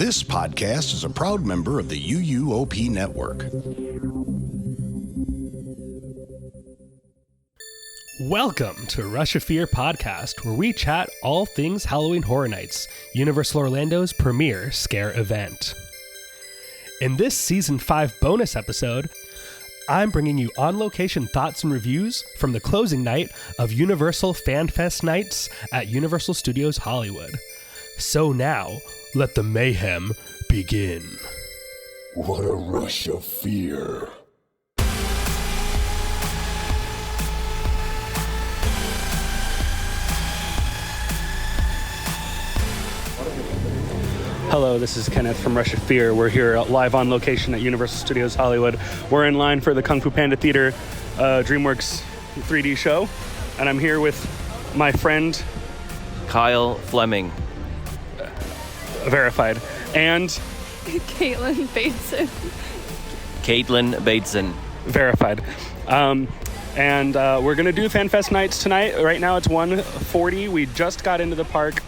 This podcast is a proud member of the UUOP Network. Welcome to Rush of Fear podcast, where we chat all things Halloween Horror Nights, Universal Orlando's premier scare event. In this Season 5 bonus episode, I'm bringing you on-location thoughts and reviews from the closing night of Universal Fan Fest Nights at Universal Studios Hollywood. So now, let the mayhem begin. What a rush of fear. Hello, this is Kenneth from Rush of Fear. We're here live on location at Universal Studios Hollywood. We're in line for the Kung Fu Panda Theater DreamWorks 3D show, and I'm here with my friend Kyle Fleming. Verified. And Caitlin Bateson. Verified. And we're going to do FanFest nights tonight. Right now it's 1:40. We just got into the park.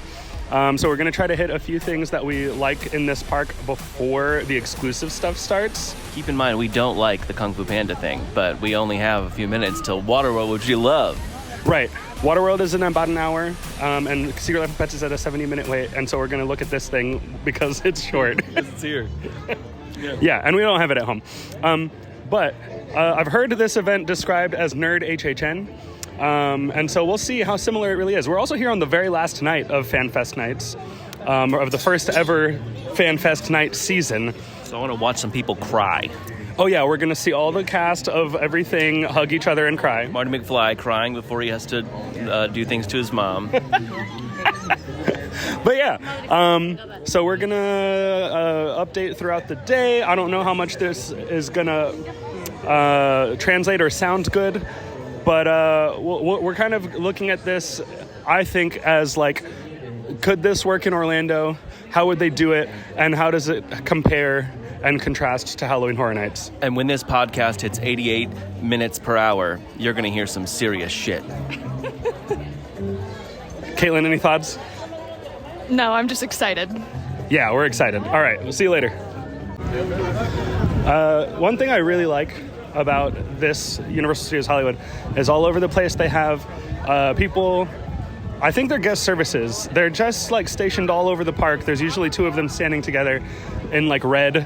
So we're going to try to hit a few things that we like in this park before the exclusive stuff starts. Keep in mind, we don't like the Kung Fu Panda thing, but we only have a few minutes till Waterworld, which you love. Right. Waterworld is in about an hour, and Secret Life of Pets is at a 70-minute wait, and so we're going to look at this thing because it's short. It's here. Yeah, and we don't have it at home. But I've heard this event described as Nerd HHN. And so we'll see how similar it really is. We're also here on the very last night of FanFest nights, of the first ever FanFest night season. So I want to watch some people cry. Oh yeah, we're going to see all the cast of everything hug each other and cry. Marty McFly crying before he has to do things to his mom. But yeah, so we're going to update throughout the day. I don't know how much this is going to translate or sound good. But we're kind of looking at this, I think, as like, could this work in Orlando? How would they do it? And how does it compare and contrast to Halloween Horror Nights? And when this podcast hits 88 minutes per hour, you're going to hear some serious shit. Caitlin, any thoughts? No, I'm just excited. Yeah, we're excited. All right, we'll see you later. One thing I really like about this Universal Studios Hollywood is all over the place they have people, I think they're guest services. They're just like stationed all over the park. There's usually two of them standing together in like red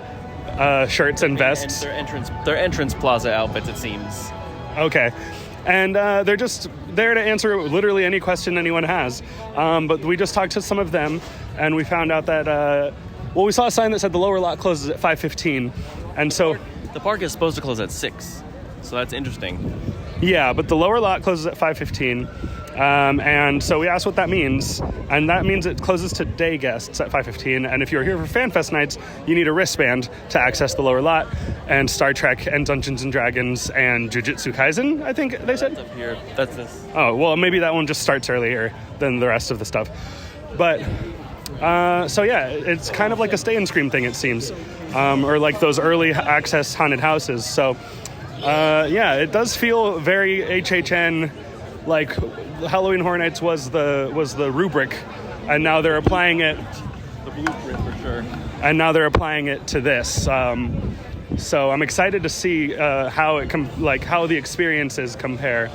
shirts and vests. And their entrance plaza outfits, it seems. Okay. And they're just there to answer literally any question anyone has. But we just talked to some of them, and we found out that, we saw a sign that said the lower lot closes at 5:15. And so the park is supposed to close at 6, so that's interesting. Yeah, but the lower lot closes at 5:15, and so we asked what that means, and that means it closes to day guests at 5:15, and if you're here for FanFest nights, you need a wristband to access the lower lot, and Star Trek, and Dungeons & Dragons, and Jujutsu Kaisen, I think they said? That's up here. That's this. Oh, well, maybe that one just starts earlier than the rest of the stuff. But so yeah, it's kind of like a Stay and Scream thing, it seems, or like those early access haunted houses. So yeah, it does feel very HHN, like Halloween Horror Nights was the rubric, and now they're applying it. The blueprint for sure. And now they're applying it to this. So I'm excited to see how how the experiences compare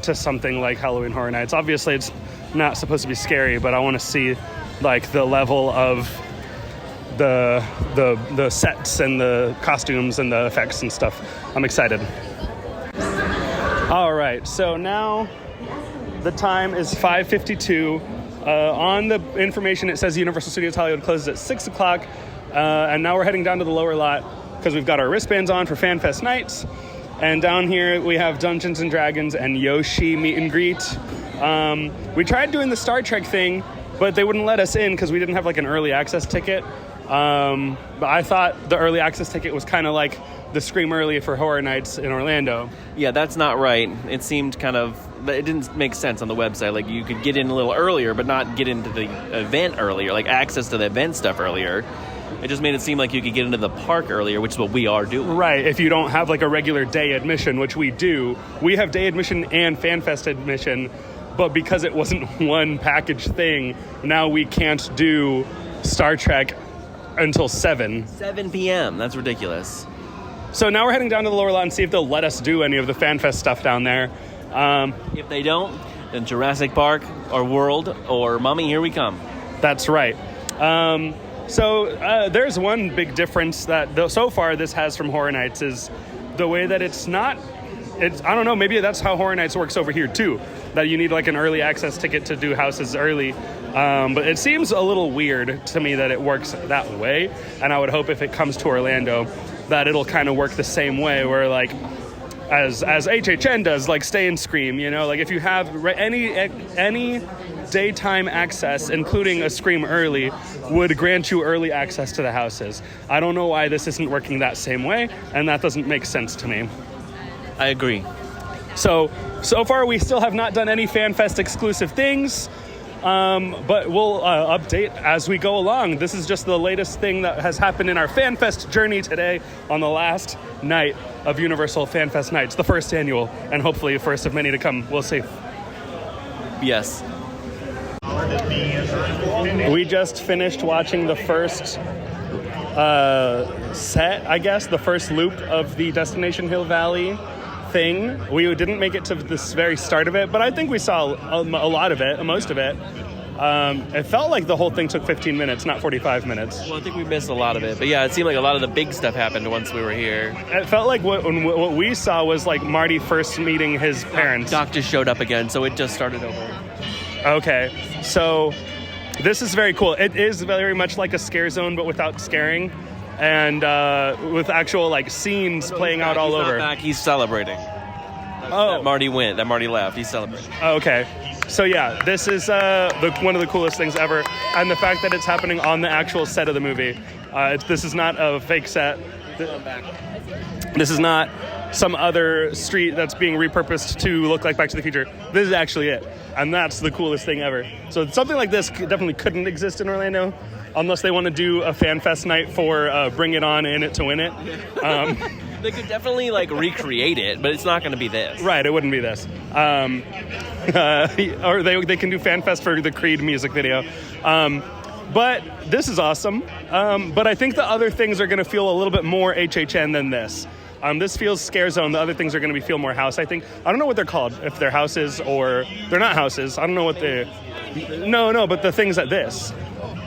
to something like Halloween Horror Nights. Obviously, it's not supposed to be scary, but I want to see like the level of the sets and the costumes and the effects and stuff. I'm excited. All right, so now the time is 5:52. On the information, it says Universal Studios Hollywood closes at 6 o'clock, and now we're heading down to the lower lot because we've got our wristbands on for FanFest nights. And down here we have Dungeons & Dragons and Yoshi meet and greet. We tried doing the Star Trek thing, but they wouldn't let us in because we didn't have like an early access ticket. But I thought the early access ticket was kind of like the Scream Early for Horror Nights in Orlando. Yeah, that's not right. It seemed it didn't make sense on the website. Like, you could get in a little earlier, but not get into the event earlier, like access to the event stuff earlier. It just made it seem like you could get into the park earlier, which is what we are doing. Right, if you don't have like a regular day admission, which we do. We have day admission and FanFest admission, but because it wasn't one package thing, now we can't do Star Trek until 7. 7 p.m. That's ridiculous. So now we're heading down to the lower lot and see if they'll let us do any of the FanFest stuff down there. If they don't, then Jurassic Park or World or Mummy, here we come. That's right. So there's one big difference that so far this has from Horror Nights is the way that it's I don't know, maybe that's how Horror Nights works over here too, that you need like an early access ticket to do houses early. But it seems a little weird to me that it works that way. And I would hope if it comes to Orlando that it'll kind of work the same way where like, as HHN does, like Stay and Scream, you know, like if you have any daytime access, including a Scream early, would grant you early access to the houses. I don't know why this isn't working that same way, and that doesn't make sense to me. I agree. So far we still have not done any FanFest exclusive things, but we'll update as we go along. This is just the latest thing that has happened in our FanFest journey today on the last night of Universal FanFest Nights, the first annual, and hopefully first of many to come. We'll see. Yes. We just finished watching the first set, I guess, the first loop of the Destination Hill Valley thing. We didn't make it to this very start of it, but I think we saw a lot of it, most of it. It felt like the whole thing took 15 minutes, not 45 minutes. Well, I think we missed a lot of it. But yeah, it seemed like a lot of the big stuff happened once we were here. It felt like what we saw was like Marty first meeting his parents. Doc just showed up again, so it just started over. Okay, so this is very cool. It is very much like a scare zone, but without scaring, and with actual like scenes playing out all over. He's not back, he's celebrating. That Marty went, that Marty left, he's celebrating. Okay. So yeah, this is one of the coolest things ever, and the fact that it's happening on the actual set of the movie. This is not a fake set. This is not some other street that's being repurposed to look like Back to the Future. This is actually it, and that's the coolest thing ever. So something like this definitely couldn't exist in Orlando, unless they want to do a FanFest night for Bring It On, In It to Win It. They could definitely like recreate it, but it's not going to be this. Right, it wouldn't be this. Or they can do FanFest for the Creed music video. But this is awesome. But I think the other things are going to feel a little bit more HHN than this. This feels scare zone. The other things are going to feel more house, I think. I don't know what they're called, if they're houses or... They're not houses. I don't know what they... No, but the things at this.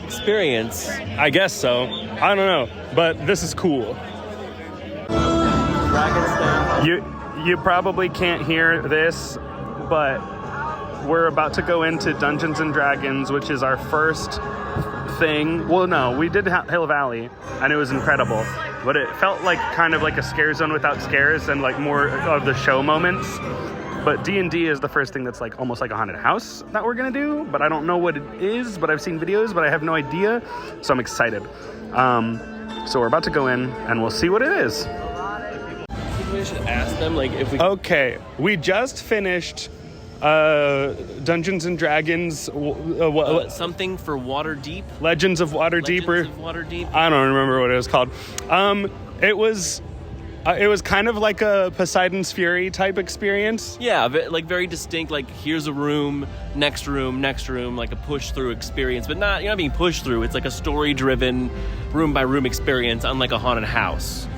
Experience. I guess so. I don't know. But this is cool. You probably can't hear this, but we're about to go into Dungeons and Dragons, which is our first thing. Well, no, we did Hill Valley, and it was incredible, but it felt like kind of like a scare zone without scares and like more of the show moments. But D&D is the first thing that's like almost like a haunted house that we're gonna do, but I don't know what it is, but I've seen videos, but I have no idea, so I'm excited. So we're about to go in, and we'll see what it is. We should ask them, like, if we... Okay, we just finished Dungeons and Dragons... something for Waterdeep? Legends of Waterdeep. I don't remember what it was called. It was kind of like a Poseidon's Fury type experience. Yeah, like very distinct, like here's a room, next room, like a push-through experience. But you're not being pushed through. It's like a story-driven, room-by-room experience, unlike a haunted house.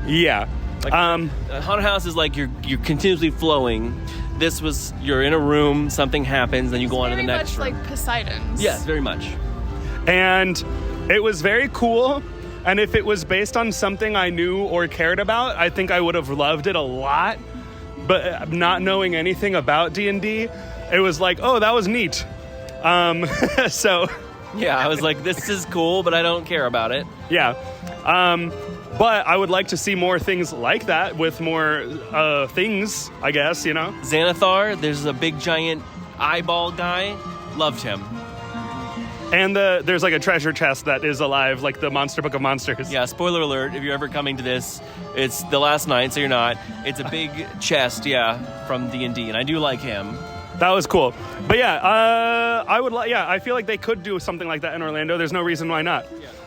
Yeah. Like, a haunted house is like you're continuously flowing. This was, you're in a room, something happens, then you go on to the next room. Very much like Poseidon's. Yes, very much. And it was very cool. And if it was based on something I knew or cared about, I think I would have loved it a lot. But not knowing anything about D&D, it was like, oh, that was neat. So... Yeah, I was like, this is cool, but I don't care about it. Yeah. But I would like to see more things like that with more things, I guess, you know? Xanathar, there's a big giant eyeball guy. Loved him. And there's like a treasure chest that is alive, like the Monster Book of Monsters. Yeah, spoiler alert, if you're ever coming to this, it's the last night, so you're not. It's a big chest, from D&D, and I do like him. That was cool. But yeah, I feel like they could do something like that in Orlando. There's no reason why not.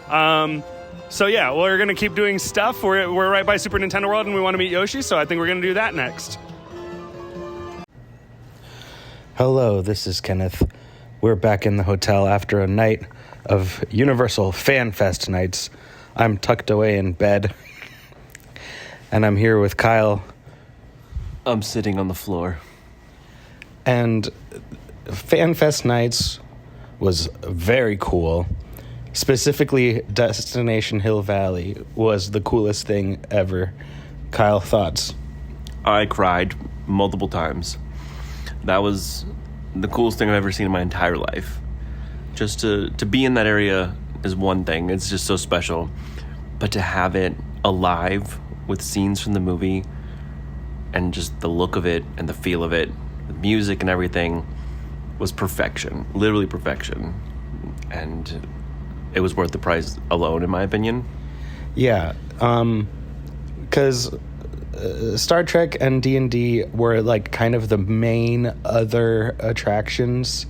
Yeah. So yeah, we're going to keep doing stuff. We're right by Super Nintendo World, and we want to meet Yoshi, so I think we're going to do that next. Hello, this is Kenneth. We're back in the hotel after a night of Universal Fan Fest nights. I'm tucked away in bed, and I'm here with Kyle. I'm sitting on the floor. And Fan Fest nights was very cool. Specifically, Destination Hill Valley was the coolest thing ever. Kyle, thoughts? I cried multiple times. That was the coolest thing I've ever seen in my entire life. Just to be in that area is one thing. It's just so special. But to have it alive with scenes from the movie and just the look of it and the feel of it, the music and everything was perfection. Literally perfection. And it was worth the price alone, in my opinion. Yeah, because Star Trek and D&D were like kind of the main other attractions,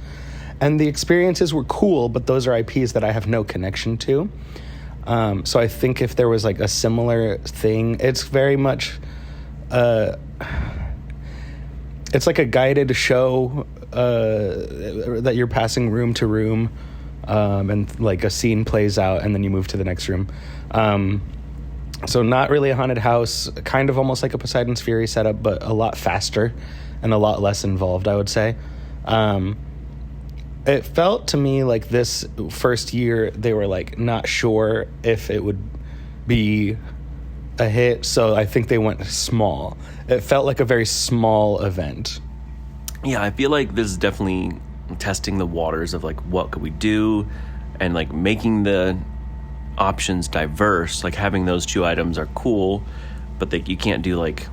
and the experiences were cool, but those are IPs that I have no connection to. So I think if there was like a similar thing, it's very much it's like a guided show that you're passing room to room, and like a scene plays out and then you move to the next room. So not really a haunted house, kind of almost like a Poseidon's Fury setup, but a lot faster and a lot less involved, I would say. It felt to me like this first year they were like not sure if it would be a hit, so I think they went small. It felt like a very small event. Yeah, I feel like this is definitely testing the waters of like what could we do, and like making the options diverse. Like having those two items are cool, but you can't do like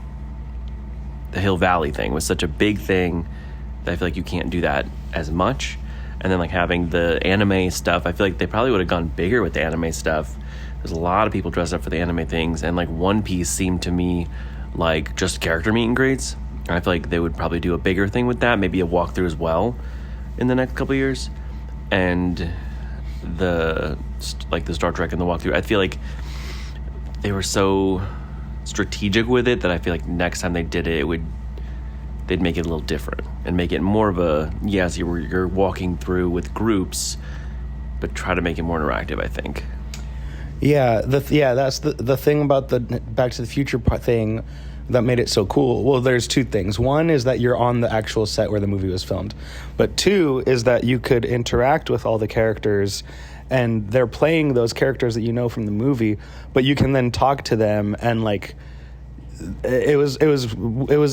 the Hill Valley thing was such a big thing that I feel like you can't do that as much. And then like having the anime stuff, I feel like they probably would have gone bigger with the anime stuff. There's a lot of people dressed up for the anime things, and like One Piece seemed to me like just character meet and greets. I feel like they would probably do a bigger thing with that, maybe a walkthrough as well in the next couple of years. And the Star Trek and the walkthrough, I feel like they were so strategic with it that I feel like next time they did it, they'd make it a little different and make it more of a, yes, you're walking through with groups, but try to make it more interactive, I think. Yeah, that's the thing about the Back to the Future thing that made it so cool. Well, there's two things. One is that you're on the actual set where the movie was filmed. But two is that you could interact with all the characters, and they're playing those characters that you know from the movie, but you can then talk to them, and like it was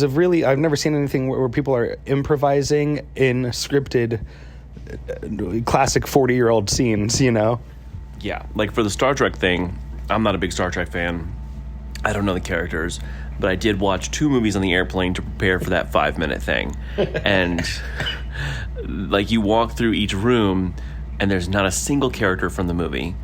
a really, I've never seen anything where people are improvising in scripted classic 40-year-old scenes, you know? Yeah, like for the Star Trek thing, I'm not a big Star Trek fan. I don't know the characters, but I did watch 2 movies on the airplane to prepare for that 5-minute thing. And like you walk through each room and there's not a single character from the movie.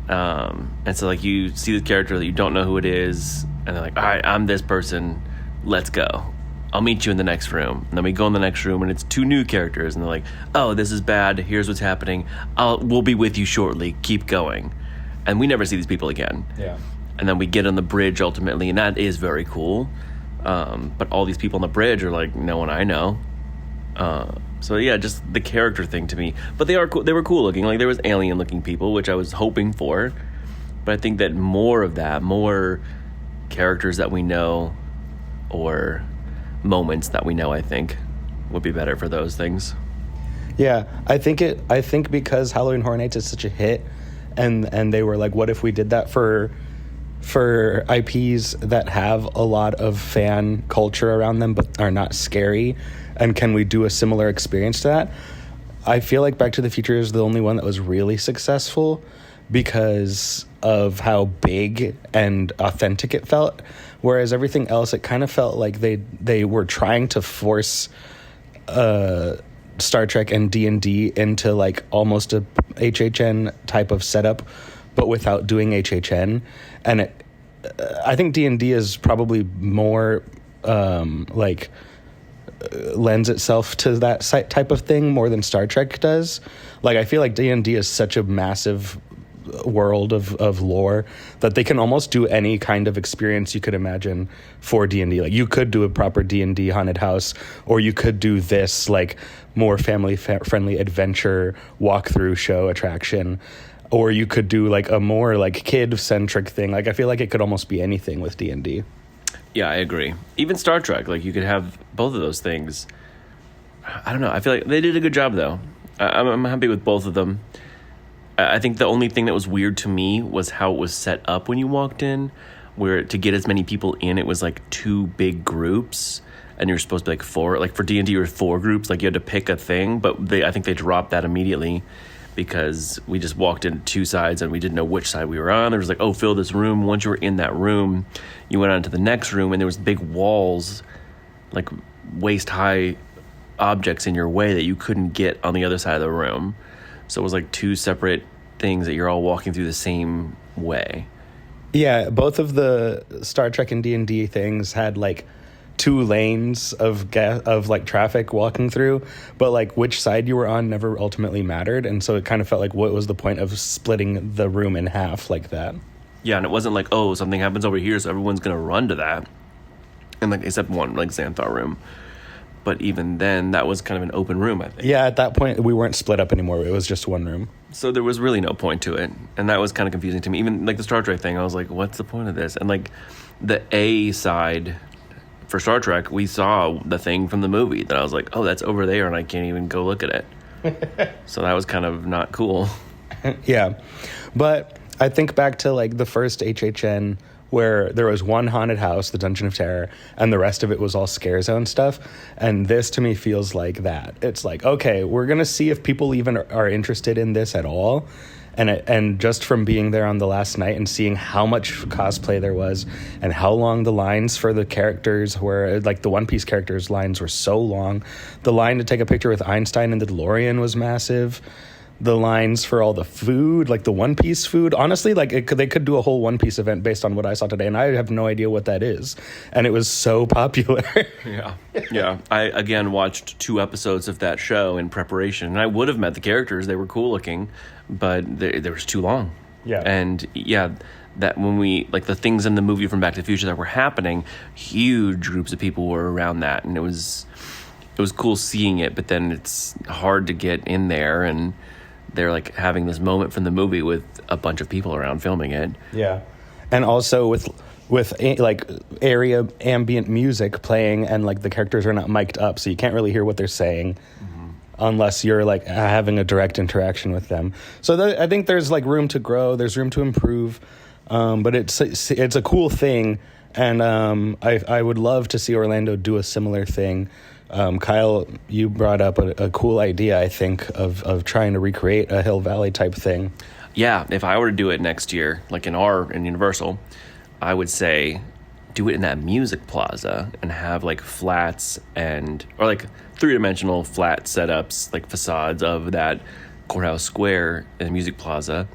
And so like you see the character that you don't know who it is, and they're like, all right, I'm this person, let's go. I'll meet you in the next room. And then we go in the next room and it's 2 new characters, and they're like, oh, this is bad, here's what's happening, we'll be with you shortly, keep going. And we never see these people again. Yeah. And then we get on the bridge ultimately, and that is very cool. But all these people on the bridge are like no one I know. So yeah, just the character thing to me. But they are cool. They were cool looking. Like there was alien looking people, which I was hoping for. But I think that more characters that we know, or moments that we know, I think would be better for those things. Yeah, I think because Halloween Horror Nights is such a hit, and they were like, what if we did that for IPs that have a lot of fan culture around them but are not scary, and can we do a similar experience to that? I feel like Back to the Future is the only one that was really successful because of how big and authentic it felt, whereas everything else, it kind of felt like they were trying to force Star Trek and D&D into like almost a HHN type of setup, but without doing HHN. And I think D&D is probably more lends itself to that type of thing more than Star Trek does. Like I feel like D&D is such a massive world of lore that they can almost do any kind of experience you could imagine for D&D. Like, you could do a proper D&D haunted house, or you could do this like more family friendly adventure walkthrough show attraction, or you could do like a more like kid centric thing. Like, I feel like it could almost be anything with D&D. Yeah, I agree. Even Star Trek, like, you could have both of those things. I don't know. I feel like they did a good job, though. I'm happy with both of them. I think the only thing that was weird to me was how it was set up when you walked in, where to get as many people in, it was like 2 big groups, and you're supposed to be like 4. Like, for D&D, you were 4 groups. Like, you had to pick a thing, but I think they dropped that immediately because we just walked in 2 sides and we didn't know which side we were on. There was like, oh, fill this room. Once you were in that room, you went on to the next room, and there was big walls, like waist-high objects in your way that you couldn't get on the other side of the room. So it was like 2 separate things that you're all walking through the same way. Yeah, both of the Star Trek and D&D things had like 2 lanes of like traffic walking through, but like which side you were on never ultimately mattered, and so it kind of felt like, what was the point of splitting the room in half like that? Yeah, and it wasn't like, oh, something happens over here, so everyone's gonna run to that, and like except one like Xanthar room. But even then, that was kind of an open room, I think. Yeah, at that point we weren't split up anymore. It was just one room. So there was really no point to it, and that was kind of confusing to me. Even like the Star Trek thing, I was like, what's the point of this? And like the A side for Star Trek, we saw the thing from the movie that I was like, oh, that's over there, and I can't even go look at it. So that was kind of not cool. Yeah, but I think back to like the first HHN, where there was one haunted house, the Dungeon of Terror, and the rest of it was all scare zone stuff. And this to me feels like that. It's like, okay, we're going to see if people even are interested in this at all. And just from being there on the last night and seeing how much cosplay there was and how long the lines for the characters were, like the One Piece characters' lines were so long. The line to take a picture with Einstein in the DeLorean was massive. The lines for all the food, like the One Piece food, honestly, like they could do a whole One Piece event based on what I saw today, and I have no idea what that is. And it was so popular. Yeah. I, again, watched 2 episodes of that show in preparation, and I would have met the characters. They were cool looking, but they was too long. Yeah. And, yeah, that when we, like the things in the movie from Back to the Future that were happening, huge groups of people were around that, and it was cool seeing it, but then it's hard to get in there, and they're like having this moment from the movie with a bunch of people around filming it. Yeah. And also with like area ambient music playing, and like the characters are not mic'd up, so you can't really hear what they're saying unless you're like having a direct interaction with them. So I think there's like room to grow, there's room to improve, but it's a cool thing, and I would love to see Orlando do a similar thing. Kyle, you brought up a cool idea, I think, of trying to recreate a Hill Valley type thing. Yeah, if I were to do it next year, like in Universal, I would say do it in that music plaza and have like flats or like 3-dimensional flat setups, like facades of that courthouse square in the music plaza.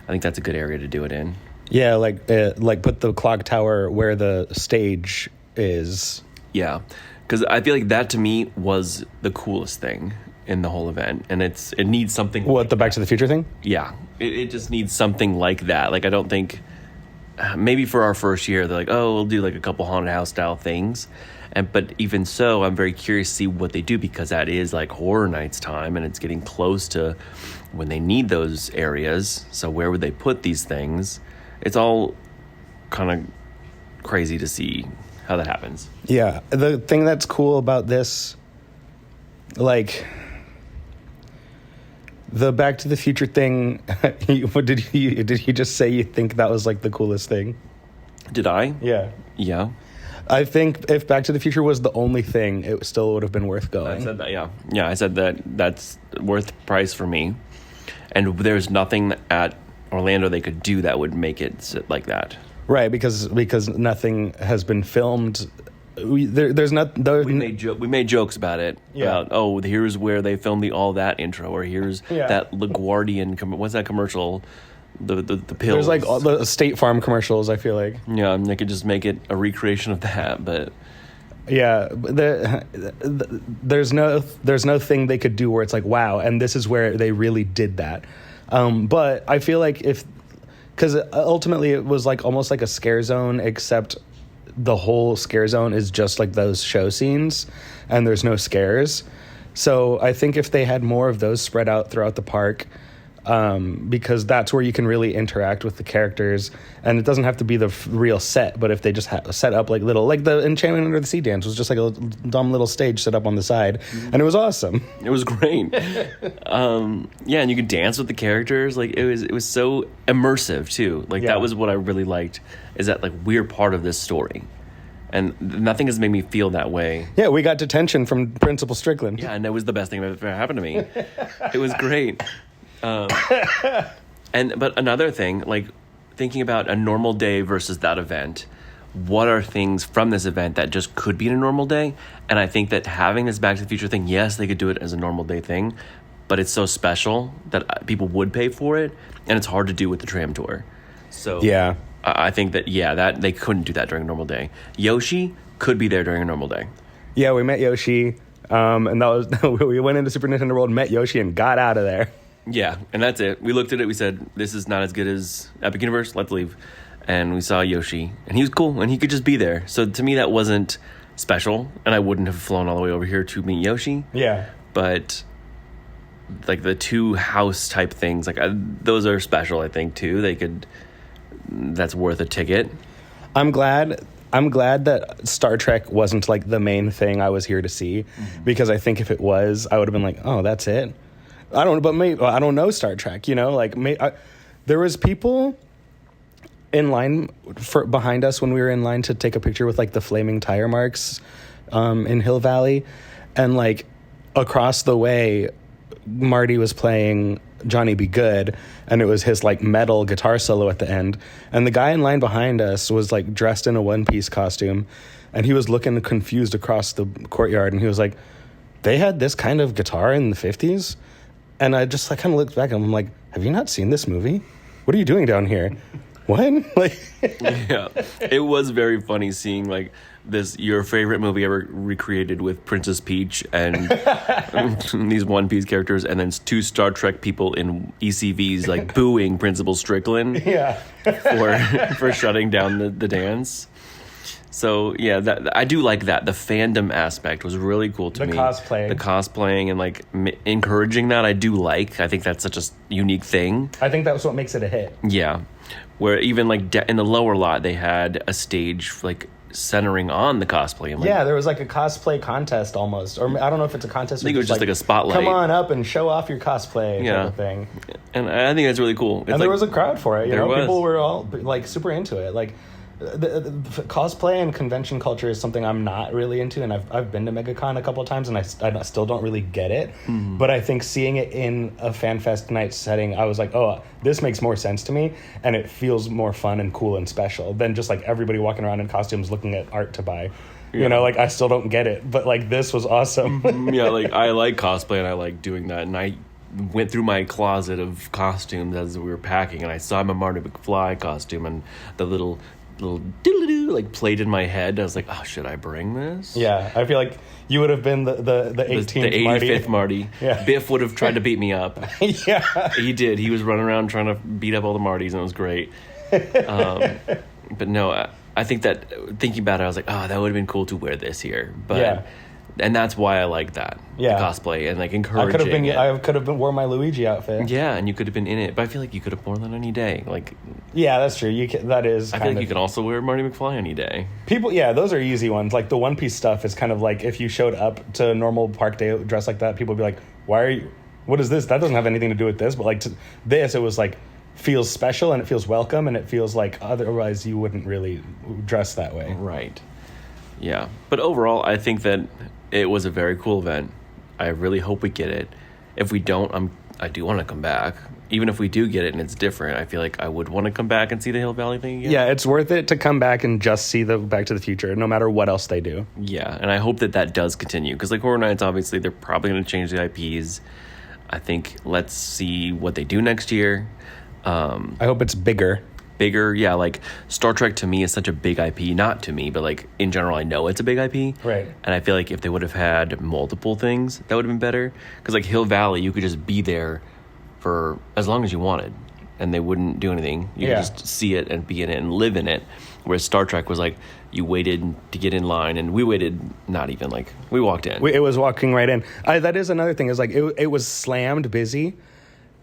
I think that's a good area to do it in. Yeah, like put the clock tower where the stage is. Yeah. Because I feel like that, to me, was the coolest thing in the whole event. And it needs something... What, like the Back to the Future thing? Yeah. It just needs something like that. Like, I don't think... Maybe for our first year, they're like, oh, we'll do like a couple haunted house style things. But even so, I'm very curious to see what they do, because that is like Horror Nights time, and it's getting close to when they need those areas. So where would they put these things? It's all kind of crazy to see how that happens. Yeah, the thing that's cool about this, like the Back to the Future thing, did you just say you think that was like the coolest thing? Did I? Yeah. Yeah. I think if Back to the Future was the only thing, it still would have been worth going. I said that, yeah. Yeah, I said that's worth the price for me. And there's nothing at Orlando they could do that would make it sit like that. Right, because nothing has been filmed. We made jokes about it. Yeah. About, here's where they filmed the All That intro, or here's that LaGuardian. What's that commercial? The pills. There's like all the State Farm commercials, I feel like. Yeah, and they could just make it a recreation of that, but. Yeah, there's no thing they could do where it's like, wow, and this is where they really did that. But I feel like because ultimately it was like almost like a scare zone, except the whole scare zone is just like those show scenes and there's no scares. So I think if they had more of those spread out throughout the park, because that's where you can really interact with the characters, and it doesn't have to be the real set, but if they just set up like little, like the Enchantment Under the Sea dance was just like a dumb little stage set up on the side, and it was awesome. It was great. Yeah, and you could dance with the characters. Like it was so immersive too. Like that was what I really liked, is that like we're part of this story. And nothing has made me feel that way. Yeah, we got detention from Principal Strickland. Yeah, and it was the best thing that ever happened to me. It was great. But another thing, like thinking about a normal day versus that event, what are things from this event that just could be in a normal day? And I think that having this Back to the Future thing, yes, they could do it as a normal day thing, but it's so special that people would pay for it, and it's hard to do with the tram tour. So yeah, I think that that they couldn't do that during a normal day. Yoshi could be there during a normal day. Yeah, we met Yoshi, and that was we went into Super Nintendo World, met Yoshi, and got out of there. Yeah, and that's it. We looked at it, we said, this is not as good as Epic Universe, let's leave. And we saw Yoshi, and he was cool, and he could just be there. So to me, that wasn't special, and I wouldn't have flown all the way over here to meet Yoshi. Yeah. But, like, the two house-type things, like, those are special, I think, too. That's worth a ticket. I'm glad that Star Trek wasn't, like, the main thing I was here to see, because I think if it was, I would have been like, oh, that's it? I don't know Star Trek, you know, like there was people in line behind us when we were in line to take a picture with like the flaming tire marks in Hill Valley, and like across the way Marty was playing Johnny Be Good, and it was his like metal guitar solo at the end, and the guy in line behind us was like dressed in a one-piece costume, and he was looking confused across the courtyard, and he was like, they had this kind of guitar in the 50s? And I just like kind of looked back and I'm like, have you not seen this movie? What are you doing down here? What? Like, yeah, it was very funny seeing like this your favorite movie ever recreated with Princess Peach and these One Piece characters, and then two Star Trek people in ECVs like booing Principal Strickland. Yeah. for shutting down the dance. So yeah, I do like that. The fandom aspect was really cool to me. The cosplaying and like encouraging that, I do like. I think that's such a unique thing. I think that's what makes it a hit. Yeah, where even like in the lower lot they had a stage like centering on the cosplay. And, like, yeah, there was like a cosplay contest almost, or I don't know if it's a contest. I think it was just like a spotlight. Come on up and show off your cosplay kind of thing. And I think that's really cool. And there was a crowd for it. You know, people were all like super into it. Like. The cosplay and convention culture is something I'm not really into, and I've been to MegaCon a couple of times, and I still don't really get it. But I think seeing it in a FanFest night setting, I was like, oh, this makes more sense to me, and it feels more fun and cool and special than just like everybody walking around in costumes looking at art to buy. Yeah. You know, like I still don't get it, but like this was awesome. Yeah, like I like cosplay and I like doing that, and I went through my closet of costumes as we were packing, and I saw my Marty McFly costume and the little diddle-doo like played in my head. I was like, oh, should I bring this? Yeah, I feel like you would have been the 18th the 85th Marty. Yeah. Biff would have tried to beat me up. Yeah, he did. He was running around trying to beat up all the Martys, and it was great. But no, I think that thinking about it, I was like, oh, that would have been cool to wear this here. But yeah. And that's why I like that. Yeah. The cosplay and like encouraging I could have been wore my Luigi outfit. Yeah, and you could have been in it. But I feel like you could have worn that any day. Like, yeah, that's true. I feel like you can also wear Marty McFly any day. People, yeah, those are easy ones. Like the One Piece stuff is kind of like if you showed up to a normal park day dressed like that, people would be like, "Why are you? What is this? That doesn't have anything to do with this." But like to this, it was like feels special and it feels welcome and it feels like otherwise you wouldn't really dress that way. Right. Yeah, but overall, I think that it was a very cool event. I really hope we get it. If we don't, I do want to come back. Even if we do get it and it's different, I feel like I would want to come back and see the Hill Valley thing again. Yeah, it's worth it to come back and just see the Back to the Future, no matter what else they do. Yeah, and I hope that does continue. Because like Horror Nights, obviously, they're probably going to change the IPs. I think let's see what they do next year. I hope it's bigger. Yeah, like Star Trek to me is such a big IP, not to me, but like in general I know it's a big IP, right? And I feel like if they would have had multiple things, that would have been better, because like Hill Valley, you could just be there for as long as you wanted, and they wouldn't do anything. You could just see it and be in it and live in it. Whereas Star Trek was like, you waited to get in line, and we waited, not even like, we walked in. It was walking right in. That is another thing, is like, it was slammed busy,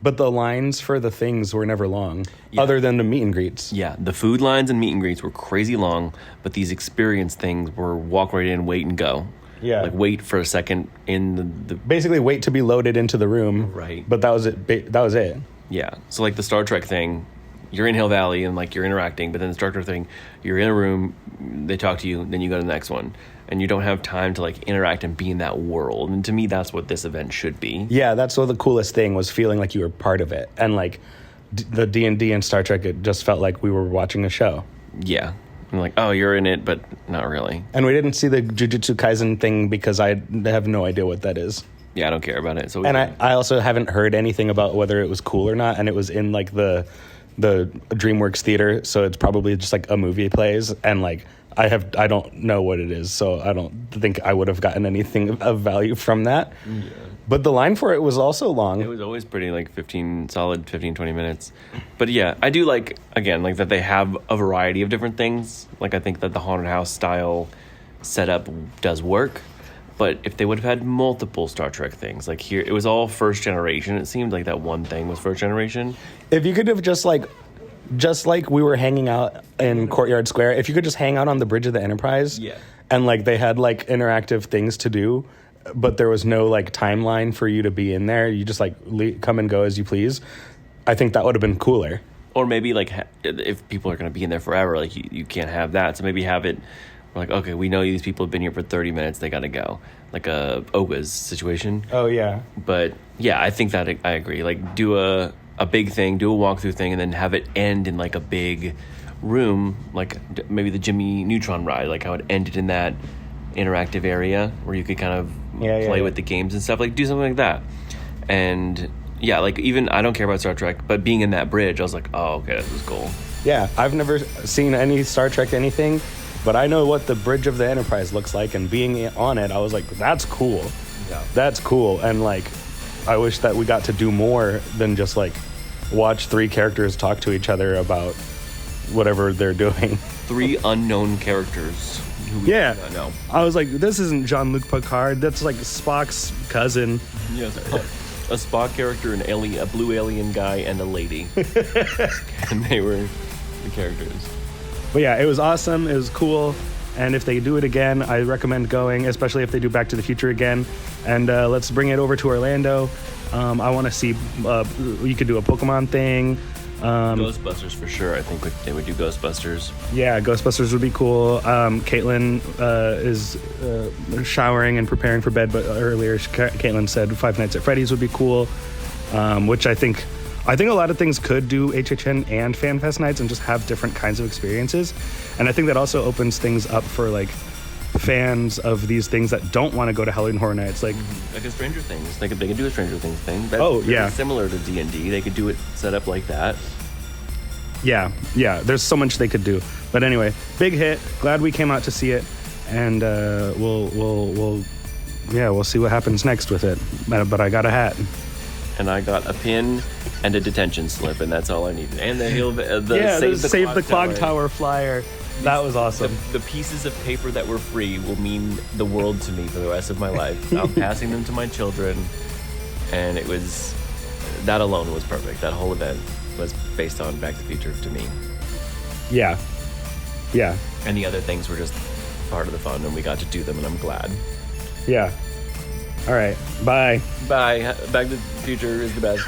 but the lines for the things were never long, other than the meet and greets. Yeah, the food lines and meet and greets were crazy long, but these experience things were walk right in, wait and go. Yeah. Like, wait for a second in the Basically, wait to be loaded into the room. Right. But that was it. That was it. Yeah. So, like, the Star Trek thing, you're in Hill Valley and, like, you're interacting, but then the Star Trek thing, you're in a room, they talk to you, then you go to the next one. And you don't have time to, like, interact and be in that world. And to me, that's what this event should be. Yeah, that's what the coolest thing was, feeling like you were part of it. And, like, the D&D and Star Trek, it just felt like we were watching a show. Yeah. I'm like, oh, you're in it, but not really. And we didn't see the Jujutsu Kaisen thing because I have no idea what that is. Yeah, I don't care about it. So And I also haven't heard anything about whether it was cool or not. And it was in, like, the DreamWorks theater, so it's probably just, like, a movie plays. And, like, I don't know what it is, so I don't think I would have gotten anything of value from that. Yeah. But the line for it was also long. It was always pretty, like, 20 minutes. But yeah, I do like, again, like, that they have a variety of different things. Like, I think that the haunted house style setup does work. But if they would have had multiple Star Trek things, like here, it was all first generation. It seemed like that one thing was first generation. If you could have just like we were hanging out in Courtyard Square, if you could just hang out on the bridge of the Enterprise, and like they had like interactive things to do, but there was no like timeline for you to be in there, you just like come and go as you please, I think that would have been cooler. Or maybe like if people are going to be in there forever, like you can't have that. So maybe have it like, okay, we know these people have been here for 30 minutes, they got to go. Like a Oga's situation. Oh, yeah. But yeah, I think that I agree. Like do a big thing, do a walkthrough thing, and then have it end in like a big room, like maybe the Jimmy Neutron ride, like how it ended in that interactive area where you could kind of play with the games and stuff. Like do something like that. And yeah, like even I don't care about Star Trek, but being in that bridge, I was like, oh, okay, this was cool. Yeah, I've never seen any Star Trek anything, but I know what the bridge of the Enterprise looks like, and being on it, I was like, that's cool. Yeah. That's cool. And like, I wish that we got to do more than just like watch three characters talk to each other about whatever they're doing. Three unknown characters. Yeah. No. I was like, this isn't Jean-Luc Picard. That's like Spock's cousin. Yes. A Spock character, an alien, a blue alien guy, and a lady. And they were the characters. But yeah, it was awesome. It was cool. And if they do it again, I recommend going, especially if they do Back to the Future again. And let's bring it over to Orlando. I want to see, you could do a Pokemon thing. Ghostbusters for sure. I think they would do Ghostbusters. Yeah, Ghostbusters would be cool. Caitlin is showering and preparing for bed, but earlier Caitlin said Five Nights at Freddy's would be cool, which I think a lot of things could do HHN and FanFest nights and just have different kinds of experiences. And I think that also opens things up for like fans of these things that don't want to go to Halloween Horror Nights, like a Stranger Things. They could do a Stranger Things thing. That's similar to D&D. They could do it set up like that. Yeah. There's so much they could do. But anyway, big hit. Glad we came out to see it, and we'll see what happens next with it. But I got a hat. And I got a pin and a detention slip, and that's all I needed. And Save the Clock Tower flyer. That was awesome. The pieces of paper that were free will mean the world to me for the rest of my life. I'm passing them to my children, and that alone was perfect. That whole event was based on Back to the Future to me. Yeah. And the other things were just part of the fun, and we got to do them, and I'm glad. Yeah. All right. Bye. Bye. Back to the Future is the best.